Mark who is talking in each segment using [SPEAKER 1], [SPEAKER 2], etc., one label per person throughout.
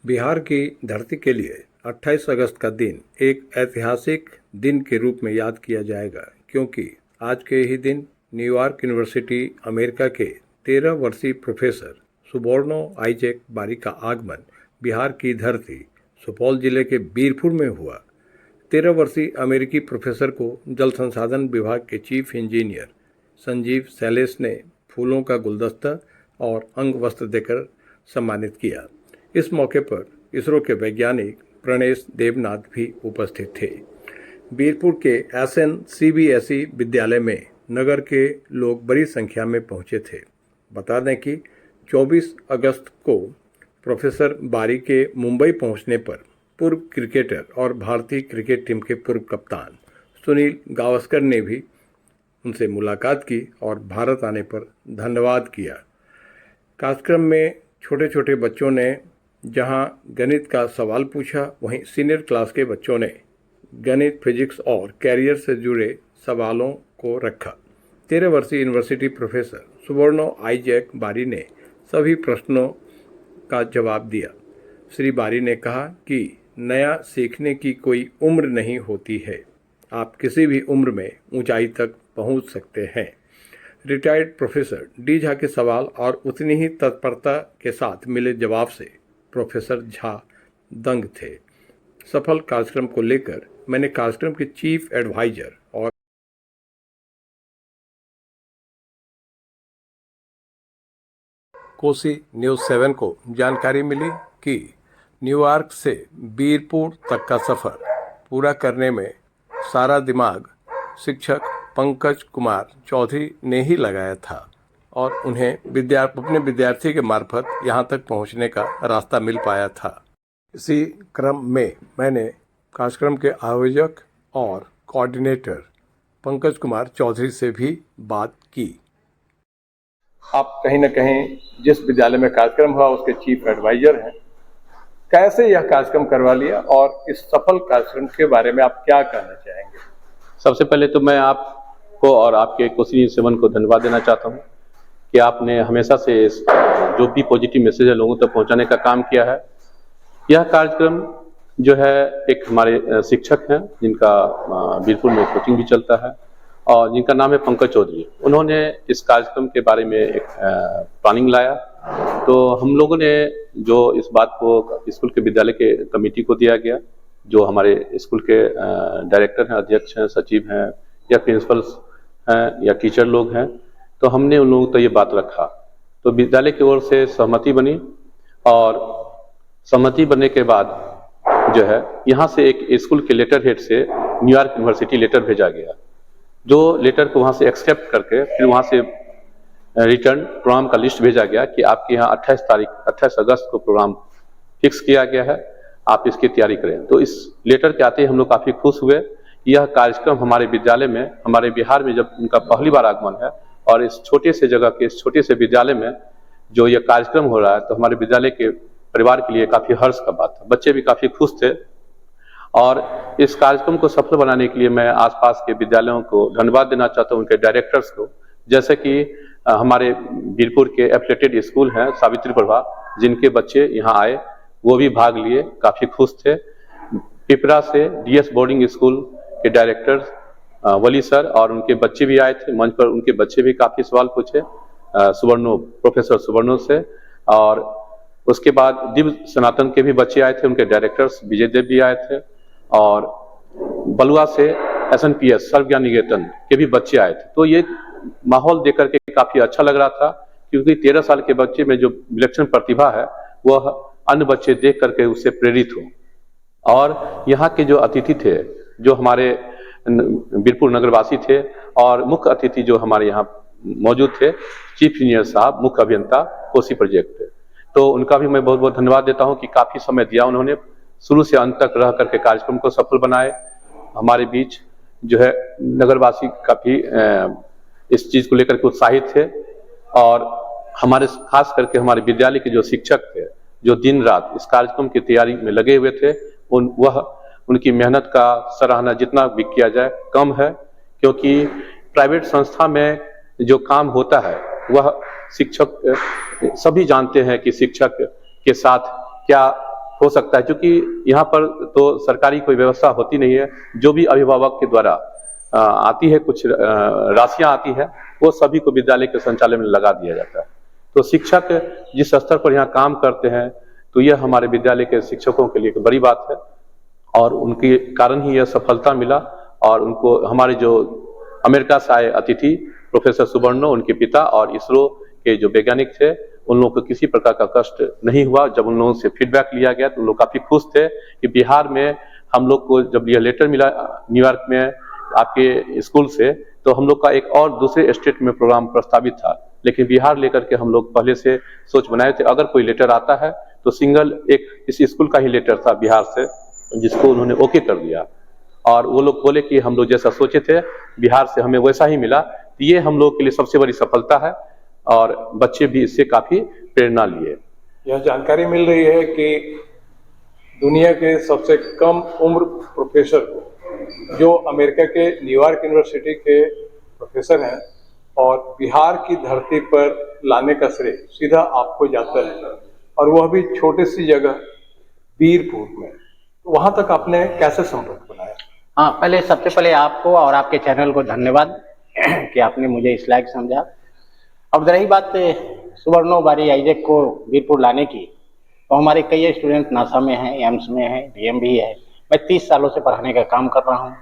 [SPEAKER 1] बिहार की धरती के लिए 28 अगस्त का दिन एक ऐतिहासिक दिन के रूप में याद किया जाएगा, क्योंकि आज के ही दिन न्यूयॉर्क यूनिवर्सिटी अमेरिका के 13 वर्षीय प्रोफेसर सुबोर्णो आइजैक बारी का आगमन बिहार की धरती सुपौल जिले के बीरपुर में हुआ। 13 वर्षीय अमेरिकी प्रोफेसर को जल संसाधन विभाग के चीफ इंजीनियर संजीव शैलेश ने फूलों का गुलदस्ता और अंग वस्त्र देकर सम्मानित किया। इस मौके पर इसरो के वैज्ञानिक प्रणेश देवनाथ भी उपस्थित थे। बीरपुर के SN CBSE विद्यालय में नगर के लोग बड़ी संख्या में पहुंचे थे। बता दें कि 24 अगस्त को प्रोफेसर बारी के मुंबई पहुंचने पर पूर्व क्रिकेटर और भारतीय क्रिकेट टीम के पूर्व कप्तान सुनील गावस्कर ने भी उनसे मुलाकात की और भारत आने पर धन्यवाद किया। कार्यक्रम में छोटे छोटे बच्चों ने जहां गणित का सवाल पूछा, वहीं सीनियर क्लास के बच्चों ने गणित, फिजिक्स और कैरियर से जुड़े सवालों को रखा। 13 वर्षीय यूनिवर्सिटी प्रोफेसर सुबोर्णो आइजैक बारी ने सभी प्रश्नों का जवाब दिया। श्री बारी ने कहा कि नया सीखने की कोई उम्र नहीं होती है, आप किसी भी उम्र में ऊंचाई तक पहुंच सकते हैं। रिटायर्ड प्रोफेसर डी झा के सवाल और उतनी ही तत्परता के साथ मिले जवाब से प्रोफेसर झा दंग थे। सफल कार्यक्रम को लेकर मैंने कार्यक्रम के चीफ एडवाइजर और कोसी न्यूज़ 7 को जानकारी मिली कि न्यूयॉर्क से बीरपुर तक का सफ़र पूरा करने में सारा दिमाग शिक्षक पंकज कुमार चौधरी ने ही लगाया था और उन्हें अपने विद्यार्थी के मार्फत यहाँ तक पहुँचने का रास्ता मिल पाया था। इसी क्रम में मैंने कार्यक्रम के आयोजक और कोऑर्डिनेटर पंकज कुमार चौधरी से भी बात की। आप कहीं न कहीं जिस विद्यालय में कार्यक्रम हुआ उसके चीफ एडवाइजर हैं, कैसे यह कार्यक्रम करवा लिया और इस सफल कार्यक्रम के बारे में आप क्या कहना चाहेंगे?
[SPEAKER 2] सबसे पहले तो मैं आपको और आपके कोसी न्यूज़ 7 को धन्यवाद देना चाहता हूं कि आपने हमेशा से जो भी पॉजिटिव मैसेज है लोगों तक पहुंचाने का काम किया है। यह कार्यक्रम जो है एक हमारे शिक्षक हैं जिनका बीरपुर में कोचिंग भी चलता है और जिनका नाम है पंकज चौधरी। उन्होंने इस कार्यक्रम के बारे में एक प्लानिंग लाया, तो हम लोगों ने जो इस बात को स्कूल के विद्यालय के कमेटी को दिया गया, जो हमारे स्कूल के डायरेक्टर हैं, अध्यक्ष हैं, सचिव हैं या प्रिंसिपल्स हैं या टीचर लोग हैं, तो हमने उन लोगों तक ये बात रखा। तो विद्यालय की ओर से सहमति बनी और सहमति बनने के बाद जो है यहाँ से एक स्कूल के लेटर हेड से न्यूयॉर्क यूनिवर्सिटी लेटर भेजा गया, जो लेटर को वहाँ से एक्सेप्ट करके फिर वहाँ से रिटर्न प्रोग्राम का लिस्ट भेजा गया कि आपके यहाँ 28 अगस्त को प्रोग्राम फिक्स किया गया है, आप इसकी तैयारी करें। तो इस लेटर के आते ही हम लोग काफ़ी खुश हुए। यह कार्यक्रम हमारे विद्यालय में, हमारे बिहार में जब उनका पहली बार आगमन है और इस छोटे से जगह के, इस छोटे से विद्यालय में जो यह कार्यक्रम हो रहा है, तो हमारे विद्यालय के परिवार के लिए काफ़ी हर्ष का बात है। बच्चे भी काफ़ी खुश थे और इस कार्यक्रम को सफल बनाने के लिए मैं आसपास के विद्यालयों को धन्यवाद देना चाहता हूँ, उनके डायरेक्टर्स को। जैसे कि हमारे बीरपुर के एफिलिएटेड स्कूल हैं सावित्री प्रभा, जिनके बच्चे यहाँ आए, वो भी भाग लिए, काफ़ी खुश थे। पिपरा से DS बोर्डिंग स्कूल के डायरेक्टर वली सर और उनके बच्चे भी आए थे मंच पर, उनके बच्चे भी काफ़ी सवाल पूछे प्रोफेसर सुबर्णो से। और उसके बाद दिव्य सनातन के भी बच्चे आए थे, उनके डायरेक्टर्स विजय देव भी आए थे। और बलुआ से SNPS सर्वज्ञान निकेतन के भी बच्चे आए थे। तो ये माहौल देख करके काफ़ी अच्छा लग रहा था, क्योंकि 13 साल के बच्चे में जो विलक्षण प्रतिभा है वह अन्य बच्चे देख करके उससे प्रेरित हो। और यहाँ के जो अतिथि थे, जो हमारे बीरपुर नगरवासी थे और मुख्य अतिथि जो हमारे यहाँ मौजूद थे, चीफ इंजीनियर साहब, मुख्य अभियंता कोसी प्रोजेक्ट, तो उनका भी मैं बहुत बहुत धन्यवाद देता हूँ कि काफ़ी समय दिया उन्होंने, शुरू से अंत तक रह करके कार्यक्रम को सफल बनाए। हमारे बीच जो है नगरवासी काफ़ी इस चीज़ को लेकर के उत्साहित थे और हमारे खास करके हमारे विद्यालय के जो शिक्षक थे, जो दिन रात इस कार्यक्रम की तैयारी में लगे हुए थे, उनकी मेहनत का सराहना जितना भी किया जाए कम है, क्योंकि प्राइवेट संस्था में जो काम होता है वह शिक्षक, सभी जानते हैं कि शिक्षक के साथ क्या हो सकता है, क्योंकि यहाँ पर तो सरकारी कोई व्यवस्था होती नहीं है। जो भी अभिभावक के द्वारा आती है, कुछ राशियां आती है, वो सभी को विद्यालय के संचालन में लगा दिया जाता है। तो शिक्षक जिस स्तर पर यहाँ काम करते हैं, तो यह हमारे विद्यालय के शिक्षकों के लिए एक बड़ी बात है और उनके कारण ही यह सफलता मिला। और उनको हमारे जो अमेरिका से आए अतिथि प्रोफेसर सुवर्णो, उनके पिता और इसरो के जो वैज्ञानिक थे, उन लोगों को किसी प्रकार का कष्ट नहीं हुआ। जब उन लोगों से फीडबैक लिया गया तो उन लोग काफी खुश थे कि बिहार में हम लोग को जब यह लेटर मिला न्यूयॉर्क में आपके स्कूल से, तो हम लोग का एक और दूसरे स्टेट में प्रोग्राम प्रस्तावित था, लेकिन बिहार लेकर के हम लोग पहले से सोच बनाए थे अगर कोई लेटर आता है तो सिंगल एक इस स्कूल का ही लेटर था बिहार से, जिसको उन्होंने ओके कर दिया। और वो लोग बोले कि हम लोग जैसा सोचे थे बिहार से हमें वैसा ही मिला। तो ये हम लोग के लिए सबसे बड़ी सफलता है और बच्चे भी इससे काफी प्रेरणा लिए।
[SPEAKER 1] यह जानकारी मिल रही है कि दुनिया के सबसे कम उम्र प्रोफेसर को, जो अमेरिका के न्यूयॉर्क यूनिवर्सिटी के प्रोफेसर हैं, और बिहार की धरती पर लाने का श्रेय सीधा आपको जाता है, और वह भी छोटी सी जगह वीरपुर में। तो वहां तक आपने कैसे संपर्क बनाया?
[SPEAKER 3] हाँ, पहले सबसे पहले आपको और आपके चैनल को धन्यवाद कि आपने मुझे इस लायक समझा। अब रही बात सुवर्णो बारी आइजैक को वीरपुर लाने की, तो हमारे कई स्टूडेंट नासा में हैं, एम्स में हैं, डीएम भी है। मैं 30 सालों से पढ़ाने का काम कर रहा हूँ।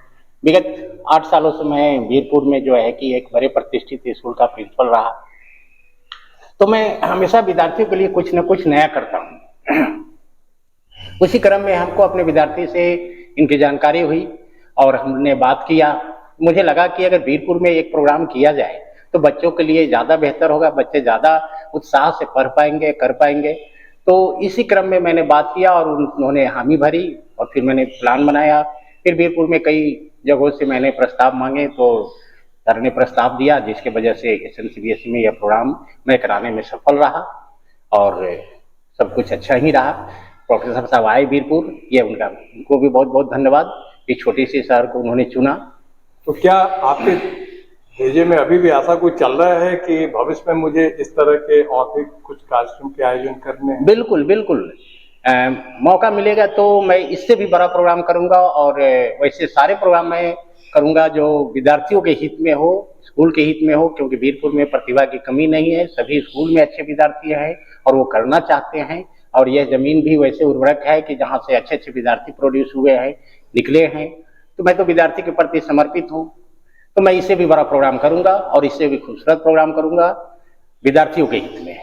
[SPEAKER 3] विगत 8 सालों से मैं वीरपुर में जो है कि एक बड़े प्रतिष्ठित स्कूल का प्रिंसिपल रहा। तो मैं हमेशा विद्यार्थियों के लिए कुछ न कुछ नया करता हूँ। उसी क्रम में हमको अपने विद्यार्थी से इनकी जानकारी हुई और हमने बात किया। मुझे लगा कि अगर वीरपुर में एक प्रोग्राम किया जाए तो बच्चों के लिए ज़्यादा बेहतर होगा, बच्चे ज़्यादा उत्साह से पढ़ पाएंगे, कर पाएंगे। तो इसी क्रम में मैंने बात किया और उन्होंने हामी भरी और फिर मैंने प्लान बनाया। फिर वीरपुर में कई जगहों से मैंने प्रस्ताव मांगे तो सर ने प्रस्ताव दिया, जिसके वजह से SNCBSE में यह प्रोग्राम मैं कराने में सफल रहा और सब कुछ अच्छा ही रहा। प्रोफेसर साहब आए वीरपुर, ये उनको भी बहुत बहुत धन्यवाद कि छोटी सी शहर को उन्होंने चुना।
[SPEAKER 1] तो क्या आपके भेजे में अभी भी ऐसा कुछ चल रहा है कि भविष्य में मुझे इस तरह के और भी कुछ कार्यक्रम के आयोजन करने हैं?
[SPEAKER 3] बिल्कुल बिल्कुल, मौका मिलेगा तो मैं इससे भी बड़ा प्रोग्राम करूंगा और वैसे सारे प्रोग्राम मैं करूंगा जो विद्यार्थियों के हित में हो, स्कूल के हित में हो, क्योंकि वीरपुर में प्रतिभा की कमी नहीं है। सभी स्कूल में अच्छे विद्यार्थी हैं और वो करना चाहते हैं, और यह जमीन भी वैसे उर्वरक है कि जहाँ से अच्छे अच्छे विद्यार्थी प्रोड्यूस हुए हैं, निकले हैं। तो मैं तो विद्यार्थी के प्रति समर्पित हूँ, तो मैं इससे भी बड़ा प्रोग्राम करूंगा और इससे भी खूबसूरत प्रोग्राम करूंगा विद्यार्थियों के हित में।